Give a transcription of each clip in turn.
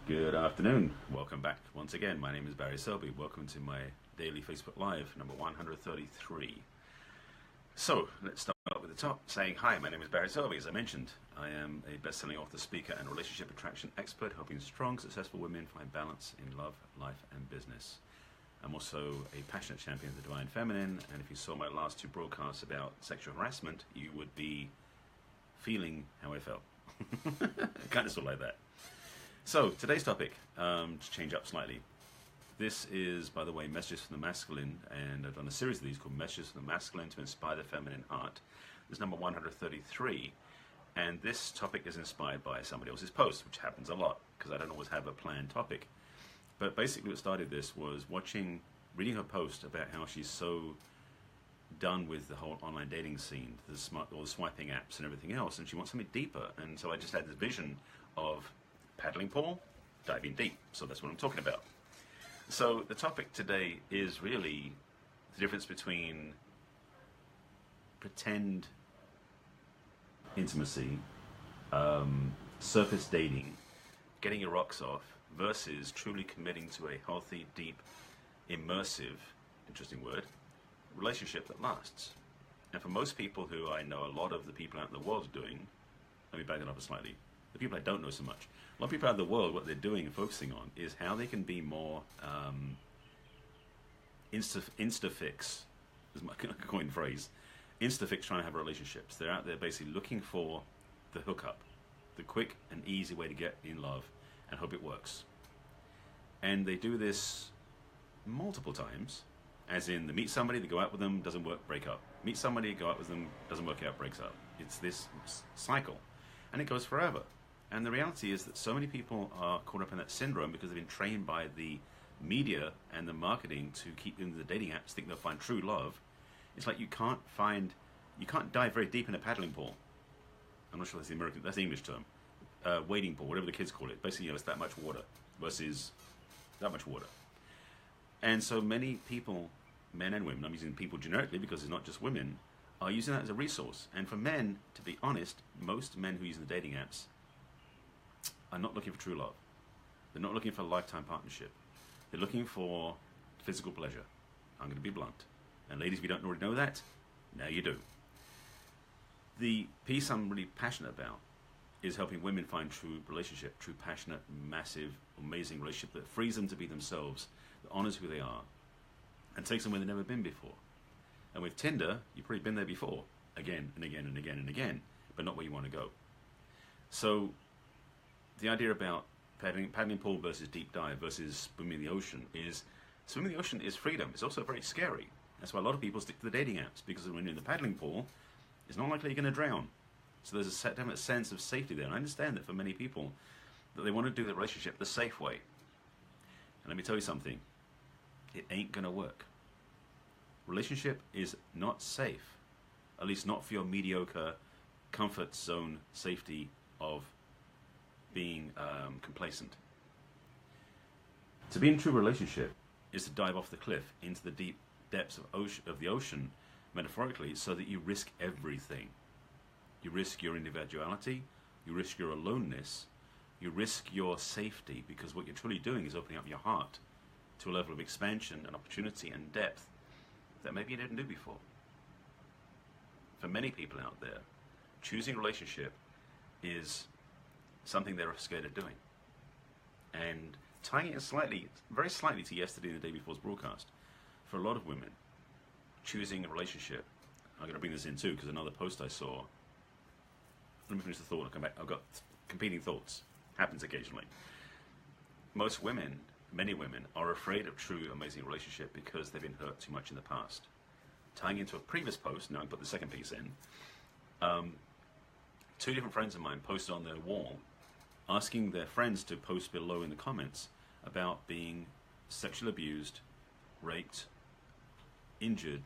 Good afternoon. Welcome back once again. My name is Barry Selby. Welcome to my daily Facebook Live, number 133. So, let's start with the top, saying hi, my name is Barry Selby. As I mentioned, I am a best-selling author, speaker, and relationship attraction expert, helping strong, successful women find balance in love, life, and business. I'm also a passionate champion of the divine feminine, and if you saw my last two broadcasts about sexual harassment, you would be feeling how I felt. Kind of sort of like that. So, today's topic, to change up slightly. This is, by the way, Messages from the Masculine, and I've done a series of these called Messages from the Masculine to Inspire the Feminine Heart. This is number 133, and this topic is inspired by somebody else's post, which happens a lot, because I don't always have a planned topic. But basically what started this was reading her post about how she's so done with the whole online dating scene, all the swiping apps and everything else, and she wants something deeper. And so I just had this vision of paddling pool, diving deep. So that's what I'm talking about. So the topic today is really the difference between pretend intimacy, surface dating, getting your rocks off, versus truly committing to a healthy, deep, immersive, interesting word, relationship that lasts. And for most people who I know, a lot of the people out in the world are doing, let me back it up slightly, the people I don't know so much, a lot of people out in the world, what they're doing and focusing on is how they can be more insta-fix, is my coined phrase, insta-fix trying to have relationships. They're out there basically looking for the hookup, the quick and easy way to get in love and hope it works. And they do this multiple times, as in they meet somebody, they go out with them, doesn't work, break up. Meet somebody, go out with them, doesn't work out, breaks up. It's this cycle, and it goes forever. And the reality is that so many people are caught up in that syndrome because they've been trained by the media and the marketing to keep them in the dating apps, think they'll find true love. It's like you can't dive very deep in a paddling pool. I'm not sure that's the English term. Wading pool, whatever the kids call it. Basically, it's that much water versus that much water. And so many people, men and women, I'm using people generically because it's not just women, are using that as a resource. And for men, to be honest, most men who use the dating apps are not looking for true love. They're not looking for a lifetime partnership. They're looking for physical pleasure. I'm going to be blunt. And ladies, if you don't already know that, now you do. The piece I'm really passionate about is helping women find true relationship, true passionate, massive, amazing relationship that frees them to be themselves, that honors who they are, and takes them where they've never been before. And with Tinder, you've probably been there before, again and again and again and again, but not where you want to go. So the idea about paddling pool versus deep dive versus swimming in the ocean is, swimming in the ocean is freedom. It's also very scary. That's why a lot of people stick to the dating apps, because when you're in the paddling pool, it's not likely you're going to drown. So there's a definite sense of safety there. And I understand that for many people, that they want to do the relationship the safe way. And let me tell you something, it ain't going to work. Relationship is not safe, at least not for your mediocre comfort zone safety of being complacent. To be in a true relationship is to dive off the cliff into the deep depths of the ocean, metaphorically, so that you risk everything. You risk your individuality, you risk your aloneness, you risk your safety, because what you're truly doing is opening up your heart to a level of expansion and opportunity and depth that maybe you didn't do before. For many people out there, choosing a relationship is something they're scared of doing. And tying it very slightly to yesterday and the day before's broadcast, for a lot of women, choosing a relationship, I'm going to bring this in too, because another post I saw, let me finish the thought, I'll come back. I've got competing thoughts. Happens occasionally. Most women, many women, are afraid of true, amazing relationship because they've been hurt too much in the past. Tying into a previous post, now I put the second piece in, two different friends of mine posted on their wall asking their friends to post below in the comments about being sexually abused, raped, injured,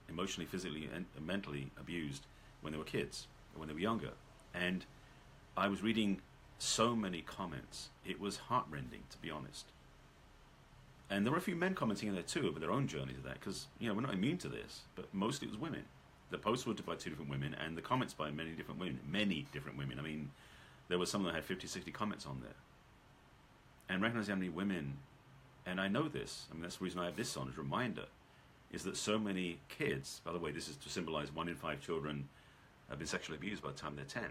emotionally, physically, and mentally abused when they were kids, or when they were younger. And I was reading so many comments. It was heartrending, to be honest. And there were a few men commenting in there too about their own journey to that, because, you know, we're not immune to this, but mostly it was women. The posts were by two different women, and the comments by many different women. I mean, there were some that had 50, 60 comments on there. and recognize how many women, and I know this, I mean, that's the reason I have this on as a reminder, is that so many kids, by the way, this is to symbolize 1 in 5 children have been sexually abused by the time they're 10.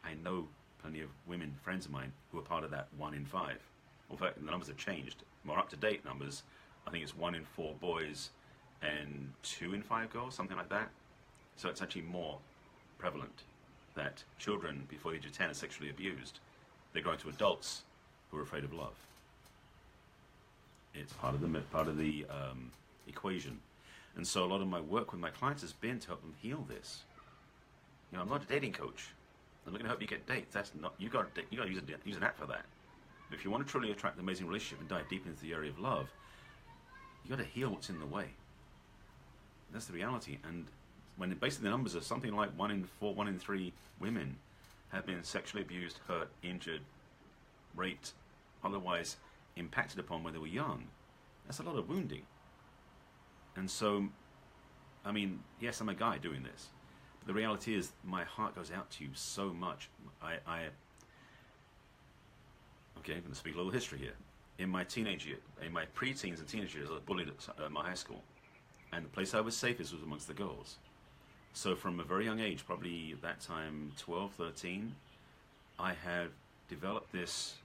I know plenty of women, friends of mine, who are part of that 1 in 5. In fact, the numbers have changed. More up-to-date numbers, I think it's 1 in 4 boys and 2 in 5 girls, something like that. So it's actually more prevalent that children before the age of 10 are sexually abused. They grow into adults who are afraid of love. It's part of the equation. And so a lot of my work with my clients has been to help them heal this. You know, I'm not a dating coach. I'm not going to help you get dates. That's not, you got to use an app for that. But if you want to truly attract an amazing relationship and dive deep into the area of love, you got to heal what's in the way. That's the reality. And when basically the numbers are something like 1 in 4, 1 in 3 women have been sexually abused, hurt, injured, raped, otherwise impacted upon when they were young. That's a lot of wounding. And so, I mean, yes, I'm a guy doing this. But the reality is my heart goes out to you so much. Okay, I'm going to speak a little history here. In my pre-teens and teenage years, I was bullied at my high school. And the place I was safest was amongst the girls. So from a very young age, probably at that time 12, 13, I had developed this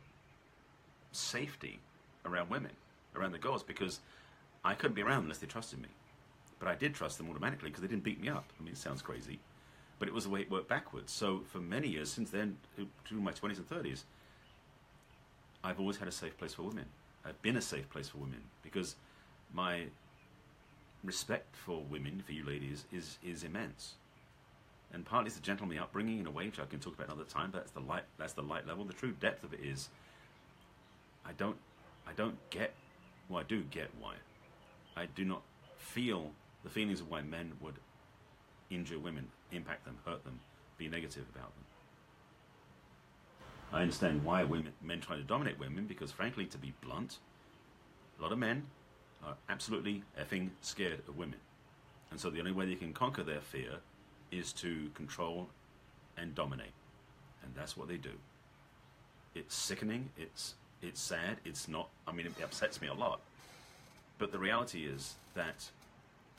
safety around women, around the girls, because I couldn't be around them unless they trusted me. But I did trust them automatically because they didn't beat me up. I mean, it sounds crazy, but it was the way it worked backwards. So for many years, since then, through my 20s and 30s, I've always had a safe place for women. I've been a safe place for women because my respect for women, for you ladies, is immense. And partly it's the gentlemanly upbringing in a way, which I can talk about another time. But that's the light level. The true depth of it is, I don't get. Well, I do get why. I do not feel the feelings of why men would injure women, impact them, hurt them, be negative about them. I understand why men try to dominate women, because frankly, to be blunt, a lot of men are absolutely effing scared of women. And so the only way they can conquer their fear is to control and dominate. And that's what they do. It's sickening, it's sad, it's not, I mean, it upsets me a lot. But the reality is that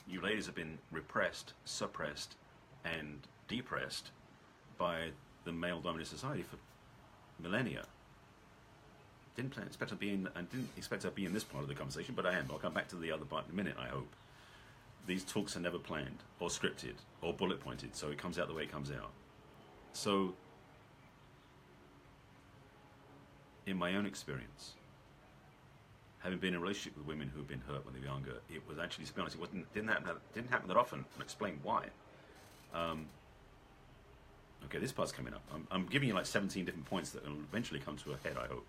you ladies have been repressed, suppressed, and depressed by the male-dominated society for millennia. Didn't expect to be in this part of the conversation, but I am. I'll come back to the other part in a minute, I hope. These talks are never planned, or scripted, or bullet-pointed, so it comes out the way it comes out. So, in my own experience, having been in a relationship with women who have been hurt when they were younger, it was actually, to be honest, didn't happen that often. I'll explain why. Okay, this part's coming up. I'm giving you like 17 different points that will eventually come to a head, I hope.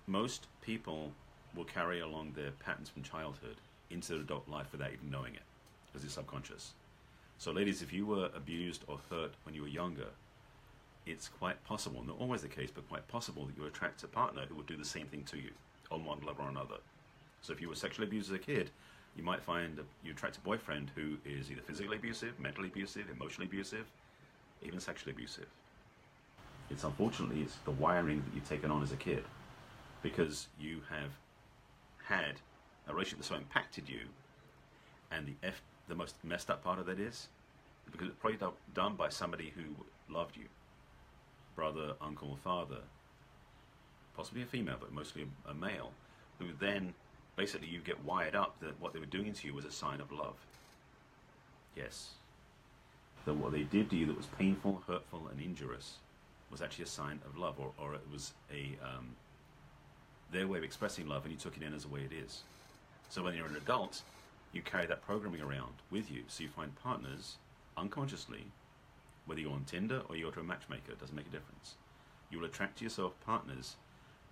Most people will carry along their patterns from childhood into their adult life without even knowing it, because it's subconscious. So ladies, if you were abused or hurt when you were younger, it's quite possible, not always the case, but quite possible that you attract a partner who will do the same thing to you on one level or another. So if you were sexually abused as a kid, you might find that you attract a boyfriend who is either physically abusive, mentally abusive, emotionally abusive, even sexually abusive. It's the wiring that you've taken on as a kid, because you have had a relationship that so impacted you, and the most messed up part of that is because it's probably done by somebody who loved you. Brother, uncle, father, possibly a female, but mostly a male, who then basically you get wired up that what they were doing to you was a sign of love. Yes. That what they did to you that was painful, hurtful, and injurious was actually a sign of love, or it was their way of expressing love, and you took it in as the way it is. So when you're an adult, you carry that programming around with you, so you find partners unconsciously. Whether you're on Tinder or you go to a matchmaker, it doesn't make a difference. You will attract to yourself partners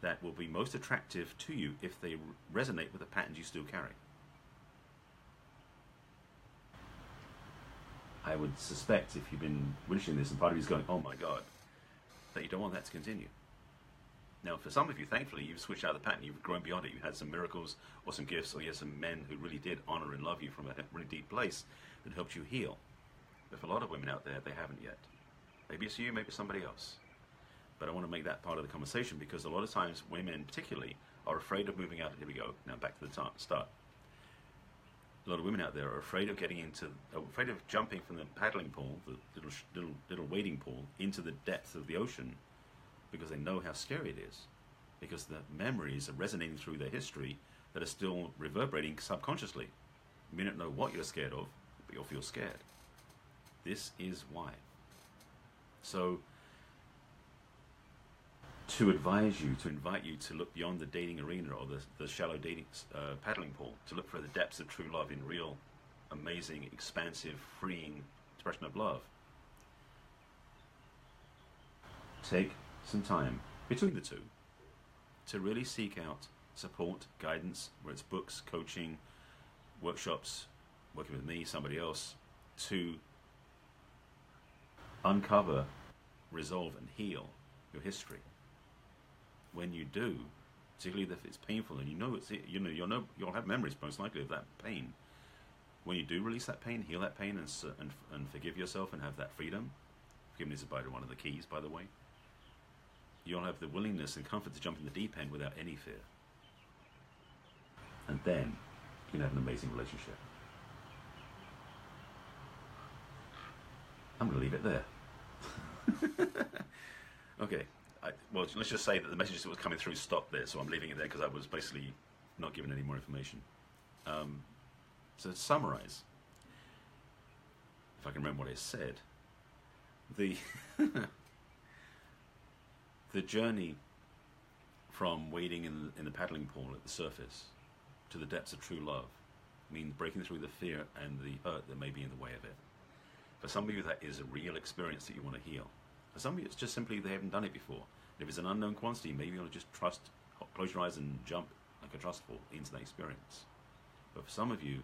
that will be most attractive to you if they resonate with the patterns you still carry. I would suspect, if you've been wishing this and part of you is going, oh my God, that you don't want that to continue. Now, for some of you, thankfully, you've switched out of the pattern, you've grown beyond it, you've had some miracles or some gifts, or you had some men who really did honor and love you from a really deep place that helped you heal. But for a lot of women out there, they haven't yet. Maybe it's you, maybe it's somebody else. But I want to make that part of the conversation because a lot of times women, particularly, are afraid of moving out. Here we go. Now back to the start. A lot of women out there are afraid of afraid of jumping from the paddling pool, the little wading pool, into the depths of the ocean, because they know how scary it is, because the memories are resonating through their history that are still reverberating subconsciously. You may not know what you're scared of, but you'll feel scared. This is why. So, to advise you, to invite you to look beyond the dating arena or the shallow dating paddling pool, to look for the depths of true love in real, amazing, expansive, freeing expression of love. Take some time between the two to really seek out support, guidance, whether it's books, coaching, workshops, working with me, somebody else, to uncover, resolve, and heal your history. When you do, particularly if it's painful, and you'll have memories most likely of that pain. When you do release that pain, heal that pain, and forgive yourself and have that freedom. Forgiveness is one of the keys, by the way. You'll have the willingness and comfort to jump in the deep end without any fear. And then you can have an amazing relationship. I'm going to leave it there. Okay. Well, let's just say that the messages that was coming through stopped there, so I'm leaving it there because I was basically not given any more information. So to summarize, if I can remember what I said, the the journey from wading in the paddling pool at the surface to the depths of true love means breaking through the fear and the hurt that may be in the way of it. For some of you, that is a real experience that you want to heal. For some of you, it's just simply they haven't done it before. If it's an unknown quantity, maybe you'll just close your eyes and jump like a trustful into that experience. But for some of you,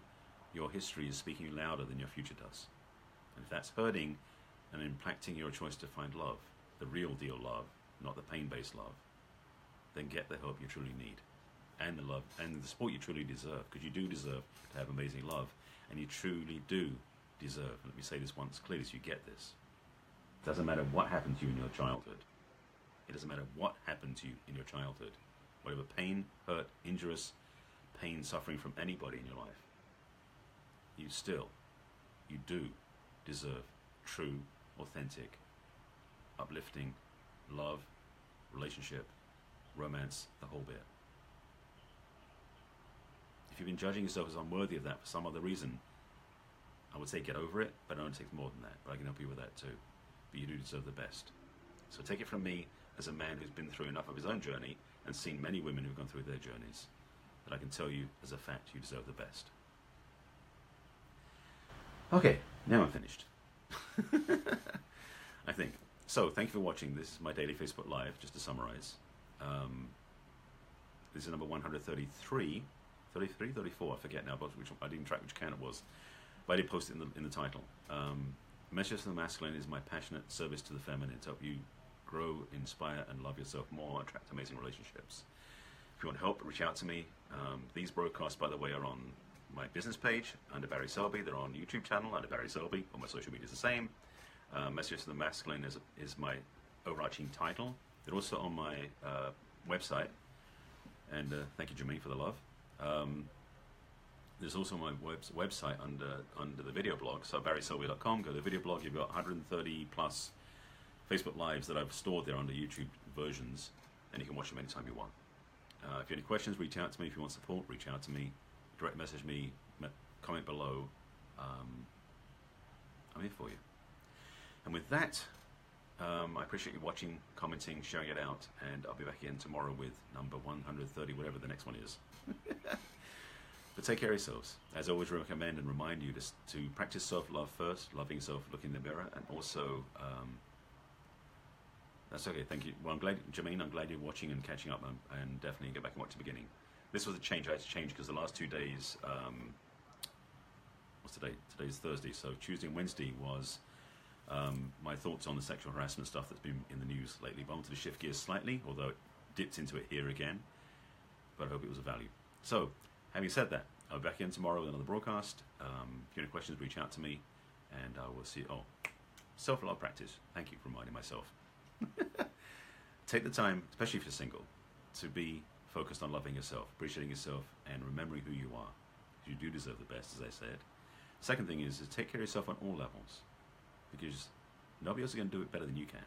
your history is speaking louder than your future does. And if that's hurting and impacting your choice to find love, the real deal love, not the pain-based love, then get the help you truly need. And the love and the support you truly deserve, because you do deserve to have amazing love, and you truly do deserve, let me say this once clearly so you get this. It doesn't matter what happened to you in your childhood. It doesn't matter what happened to you in your childhood. Whatever pain, hurt, injurious, pain, suffering from anybody in your life, you do deserve true, authentic, uplifting love, relationship, romance, the whole bit. If you've been judging yourself as unworthy of that for some other reason, I would say get over it, but it only takes more than that. But I can help you with that too. But you do deserve the best. So take it from me as a man who's been through enough of his own journey and seen many women who've gone through their journeys, that I can tell you as a fact you deserve the best. Okay, now I'm finished. I think. So, thank you for watching. This is my daily Facebook Live, just to summarize. This is number 133, 33, 34, I forget now, but I didn't track which count it was. But I did post it in the title. Messages from the Masculine is my passionate service to the feminine to help you grow, inspire, and love yourself more, attract amazing relationships. If you want help, reach out to me. These broadcasts, by the way, are on my business page under Barry Selby. They're on YouTube channel under Barry Selby. All my social media is the same. Messages from the Masculine is my overarching title. They're also on my website. And thank you, Jermaine, for the love. There's also my website under the video blog. So barryselby.com. Go to the video blog. You've got 130 plus Facebook Lives that I've stored there under YouTube versions, and you can watch them anytime you want. If you have any questions, reach out to me. If you want support, reach out to me. Direct message me. Comment below. I'm here for you. And with that, I appreciate you watching, commenting, sharing it out, and I'll be back again tomorrow with number 130, whatever the next one is. But take care of yourselves. As always, recommend and remind you to practice self-love first, loving yourself, look in the mirror, and also, that's okay, thank you. Well, Jermaine, I'm glad you're watching and catching up, and definitely get back and watch the beginning. This was a change I had to change because the last 2 days, what's today? Today's Thursday, so Tuesday and Wednesday was my thoughts on the sexual harassment stuff that's been in the news lately. But I wanted to shift gears slightly, although it dipped into it here again, but I hope it was of value. So, having said that, I'll be back in tomorrow with another broadcast. If you have any questions, reach out to me, and I will see you. Oh, self-love practice. Thank you for reminding myself. take the time, especially if you're single, to be focused on loving yourself, appreciating yourself, and remembering who you are. You do deserve the best, as I said. Second thing is to take care of yourself on all levels, because nobody else is going to do it better than you can.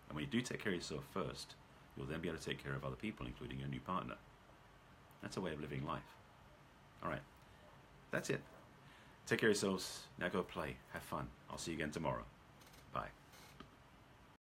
And when you do take care of yourself first, you'll then be able to take care of other people, including your new partner. That's a way of living life. All right, that's it. Take care of yourselves. Now go play. Have fun. I'll see you again tomorrow. Bye.